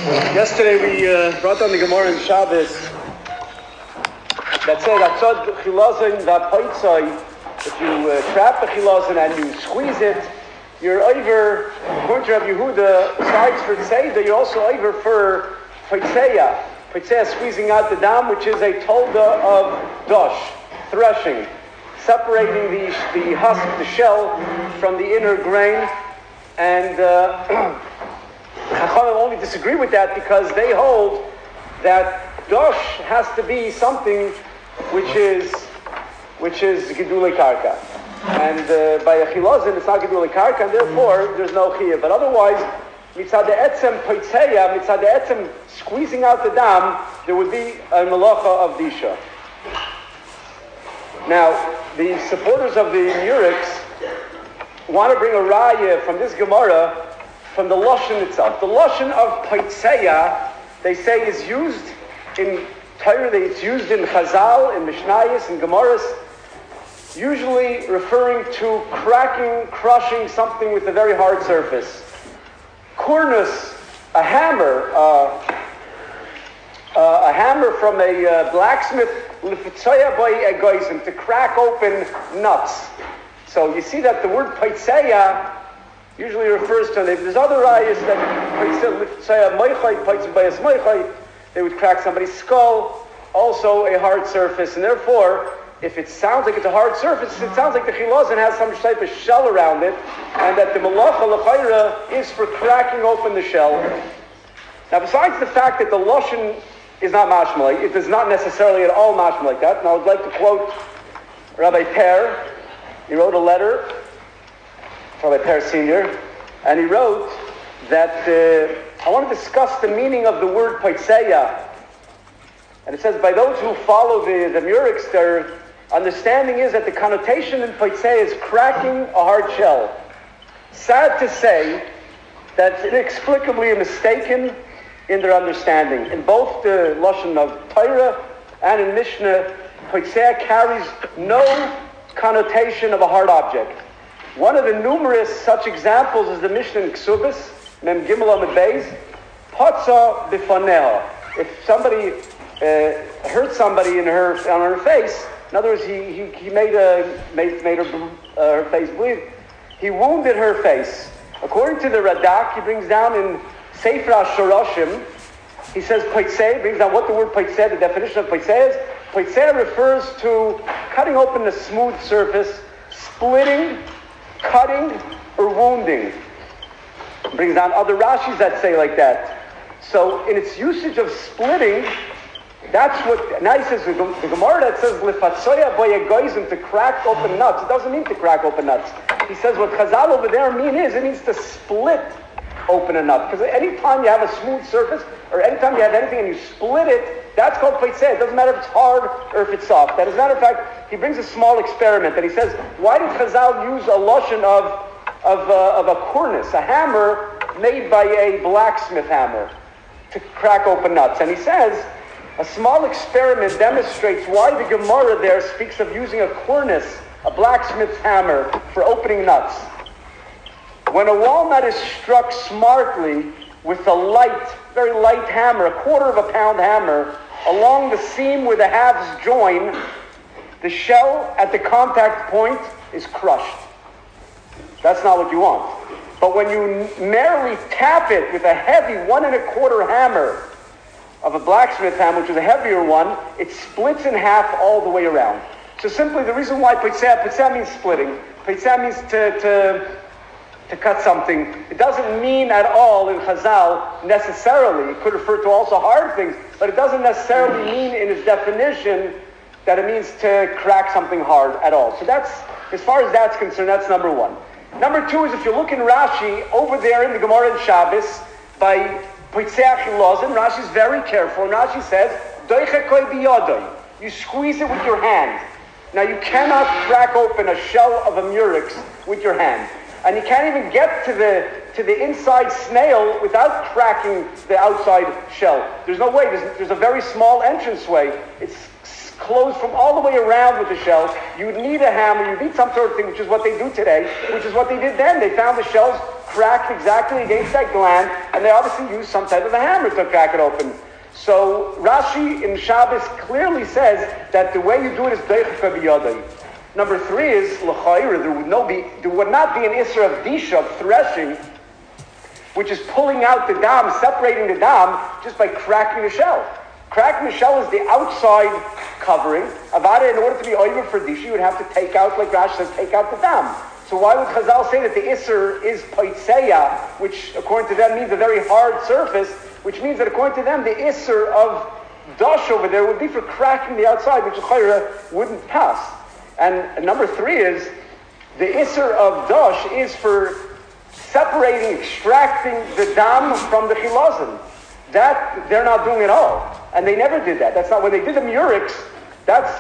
Yesterday we brought on the Gemara in Shabbos that said Atzad chilazin da potzeiah. If you trap a chilazin and you squeeze it, you're over. According to Rabbi Yehuda, besides for tzeidah, you're also over for potzeiah. Potzeiah, squeezing out the dam, which is a tolda of dosh, threshing, separating the husk, the shell, from the inner grain. And Chachamim only disagree with that because they hold that dosh has to be something which is gedulei karka, and by a chilazin it's not gedulei karka, and therefore there's no chiyuv. But otherwise, mitzad etzem potzeiah, mitzad etzem squeezing out the dam, there would be a melacha of disha. Now, the supporters of the Murics want to bring a raya from this Gemara from the Lashon itself. The Lashon of potzeiah, they say, is used in Torah, it's used in Chazal, in Mishnayos, in Gemaras, usually referring to cracking, crushing something with a very hard surface. Kurnus, a hammer from a blacksmith, l'potzeiah by a goyim, to crack open nuts. So you see that the word potzeiah usually refers to, there's other ayahs that they would crack somebody's skull, also a hard surface, and therefore, if it sounds like it's a hard surface, it sounds like the chilazin has some type of shell around it, and that the malacha l'chayra is for cracking open the shell. Now, besides the fact that the lashon is not mashma, it is not necessarily at all mashma like that. And I would like to quote Rabbi Per. He wrote a letter, Rabbi Per Senior, and he wrote that I want to discuss the meaning of the word potzeiah. And it says, by those who follow the Murics, their understanding is that the connotation in potzeiah is cracking a hard shell. Sad to say, that's inexplicably mistaken in their understanding. In both the Lashon of Torah and in Mishnah, potzeiah carries no connotation of a hard object. One of the numerous such examples is the Mishnah in Ksubis, Mem Gimel Amud Beis, potzeiah b'faneha. If somebody hurt somebody on her face, in other words, he made her face bleed. He wounded her face. According to the Radak, he brings down in Sefer HaShoroshim, he says potzeiah, brings down what the word potzeiah, the definition of potzeiah is. Potzeiah refers to cutting open a smooth surface, splitting, cutting, or wounding. It brings down other Rashis that say like that. So in its usage of splitting, that's what, now he says, the Gemara that says, l'fatzoya boyegoizim, to crack open nuts, it doesn't mean to crack open nuts. He says what Chazal over there mean is, it means to split open a nut. Because anytime you have a smooth surface, or anytime you have anything and you split it, that's called potzeiah. It doesn't matter if it's hard or if it's soft. And as a matter of fact, he brings a small experiment, and he says, why did Chazal use a lashon of a kurnus, a hammer made by a blacksmith hammer, to crack open nuts? And he says, a small experiment demonstrates why the Gemara there speaks of using a kurnus, a blacksmith's hammer, for opening nuts. When a walnut is struck smartly with a light, very light hammer, a quarter of a pound hammer, along the seam where the halves join, the shell at the contact point is crushed. That's not what you want. But when you merely tap it with a heavy 1 1/4 hammer of a blacksmith hammer, which is a heavier one, it splits in half all the way around. So simply the reason why potzeiah means splitting. Potzeiah means to cut something. It doesn't mean at all in Chazal necessarily. It could refer to also hard things, but it doesn't necessarily mean in its definition that it means to crack something hard at all. So that's, as far as that's concerned, that's number one. Number two is if you look in Rashi, over there in the Gemara in Shabbos, by potzeiah chilazin, Rashi's very careful, and Rashi says, doichekoi biyadoi. You squeeze it with your hand. Now you cannot crack open a shell of a murex with your hand. And you can't even get to the inside snail without cracking the outside shell. There's no way. There's a very small entranceway. It's closed from all the way around with the shell. You'd need a hammer. You'd need some sort of thing, which is what they do today, which is what they did then. They found the shells cracked exactly against that gland, and they obviously use some type of a hammer to crack it open. So Rashi in Shabbos clearly says that the way you do it is deichka b'yadai. Number 3 is l'chayra. There would not be an isser of disha, of threshing, which is pulling out the dam, separating the dam, just by cracking the shell. Cracking the shell is the outside covering. Avada, in order to be over for disha, you would have to take out, like Rashi says, take out the dam. So why would Chazal say that the isser is potzeiah, which according to them means a very hard surface, which means that according to them the isser of dash over there would be for cracking the outside, which the chayra wouldn't pass. And number 3 is the isser of dash is for separating, extracting the dam from the chilazim. That they're not doing at all. And they never did that. That's not when they did the murex. That's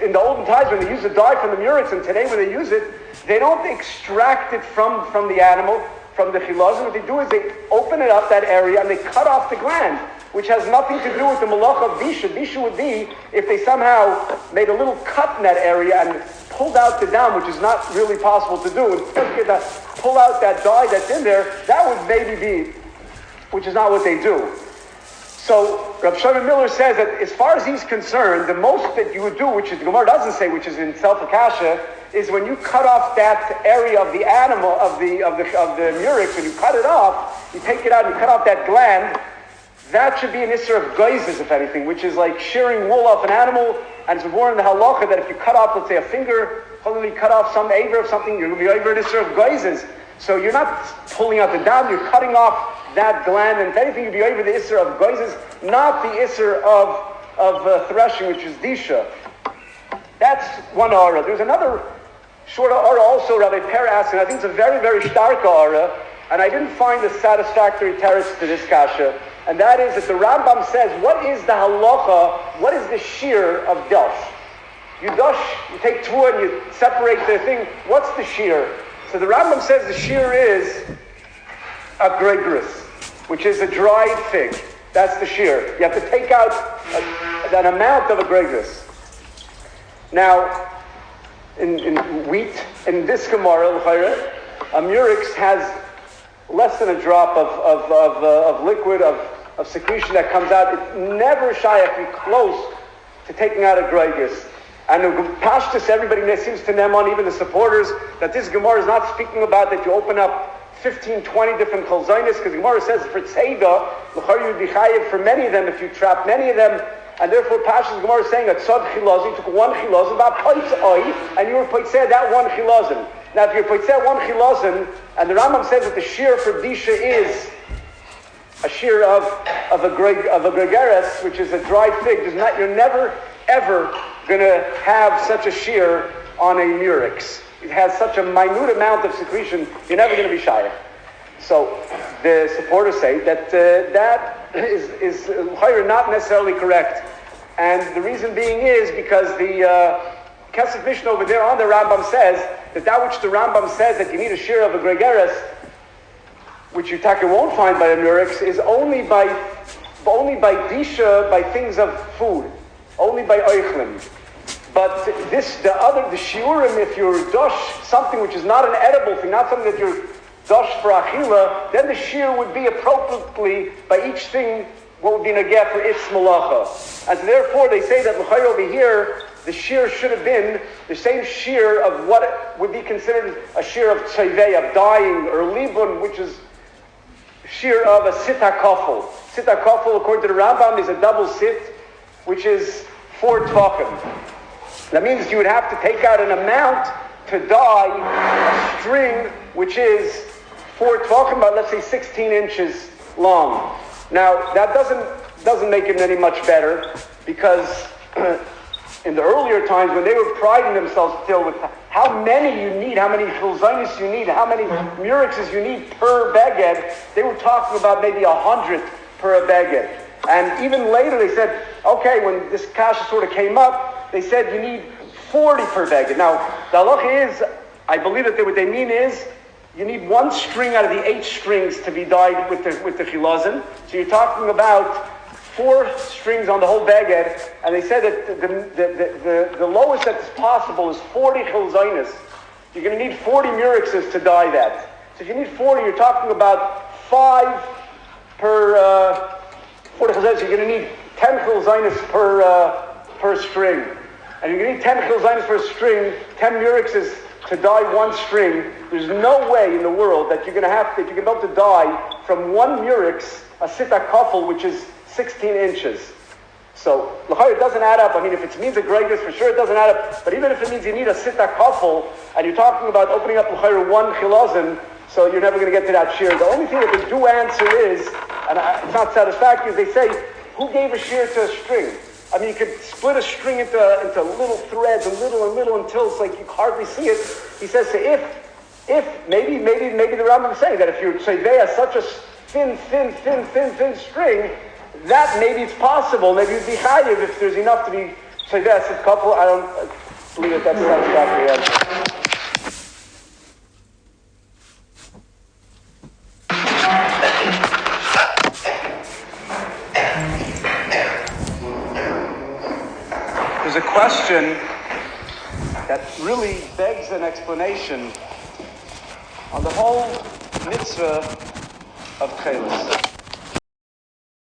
in the olden times when they used the dye from the murex, and today when they use it, they don't extract it from the animal, from the chilazim. What they do is they open it up, that area, and they cut off the gland, which has nothing to do with the malach of disha. Disha would be if they somehow made a little cut in that area and pulled out the dam, which is not really possible to do, and pull out that dye that's in there. That would maybe be, which is not what they do. So Rav Shlomo Miller says that as far as he's concerned, the most that you would do, which is the Gemara doesn't say, which is in self-akasha, is when you cut off that area of the animal, of the murex, when you cut it off, you take it out and you cut off that gland. That should be an isser of geizes, if anything, which is like shearing wool off an animal, and it's more in the halacha that if you cut off, let's say, a finger, probably cut off some aver of something, you're going to be over an isser of geizes. So you're not pulling out the dam, you're cutting off that gland, and if anything, you'd be over the isser of geizes, not the isser of threshing, which is disha. That's one aura. There's another short aura also, Rabbi Per asked, and I think it's a very, very stark aura, and I didn't find a satisfactory teretz to this kasha, and that is that the Rambam says, what is the halacha, what is the shear of dash? You take two and you separate the thing, what's the shear? So the Rambam says the shear is a gregris, which is a dried fig. That's the shear. You have to take out an amount of a gregris. Now, in wheat, in this Gemara, a murex has less than a drop of liquid, of secretion that comes out. It's never shaykh close to taking out a gregris. And the Pashtus, everybody seems to them on, even the supporters, that this Gemara is not speaking about that you open up 15, 20 different cholzainis, because Gemara says for tzeidah, l'char you'd be chayiv for many of them if you trap many of them, and therefore Pashtus Gemara is saying that tzad chilazim, you took one chilazim, about potzeiah, and you were potzeiah that one chilazim. Now if you're potzeiah one chilazim, and the Rambam says that the shear for disha is a shear of a gregaris, which is a dried fig, you're never ever going to have such a shear on a murex. It has such a minute amount of secretion, you're never going to be shy. So the supporters say that that is not necessarily correct. And the reason being is because the Kesef Mishnah over there on the Rambam says that which the Rambam says that you need a shear of a gregaris, which you won't find by a murex, is only by disha, by things of food. Only by oichlin. But the shiurim, if you're dosh, something which is not an edible thing, not something that you're dosh for achila, then the shear would be appropriately by each thing what would be negeh for its malacha. And so therefore they say that l'chayr over here, the shear should have been the same shear of what would be considered a shear of tzayvei, of dyeing, or libun, which is shear of a sit hakafel. Sit hakafel, according to the Rambam, is a double sit, which is 4 tvachim. That means you would have to take out an amount to dye a string which is 4 tvachim, about let's say 16 inches long. Now that doesn't make it any much better, because in the earlier times when they were priding themselves still with how many you need, how many chilzainis you need, how many murexes you need per beged, they were talking about maybe 100 per beged. And even later they said, okay, when this kasha sort of came up, they said you need 40 per beged. Now, the halacha is, I believe that what they mean is, you need 1 string out of the 8 strings to be dyed with the chilazim. So you're talking about 4 strings on the whole beged, and they said that the lowest that's possible is 40 chilzainis. You're going to need 40 murexes to dye that. So if you need 40, you're talking about 5 per 40 chazayas. You're going to need 10 chilzainis per string. And you're going to need 10 chilzainis per string. 10 murex is to dye 1 string. There's no way in the world that you're going to have to, if you're going to be able to dye from 1 murex a sita couple, which is 16 inches. So, it doesn't add up. I mean, if it means a greatness, for sure it doesn't add up. But even if it means you need a sita kafel, and you're talking about opening up 1 chilazim, so you're never going to get to that shear. The only thing that they do answer is, and it's not satisfactory, is they say, who gave a shear to a string? I mean, you could split a string into little threads, and little, until it's like you hardly see it. He says, so if maybe the Rambam is saying that if you say they are such a thin string, that maybe it's possible. Maybe you'd be chayiv if there's enough to be tzeives a couple. I don't believe that that's a satisfactory answer. There's a question that really begs an explanation on the whole mitzvah of techeles.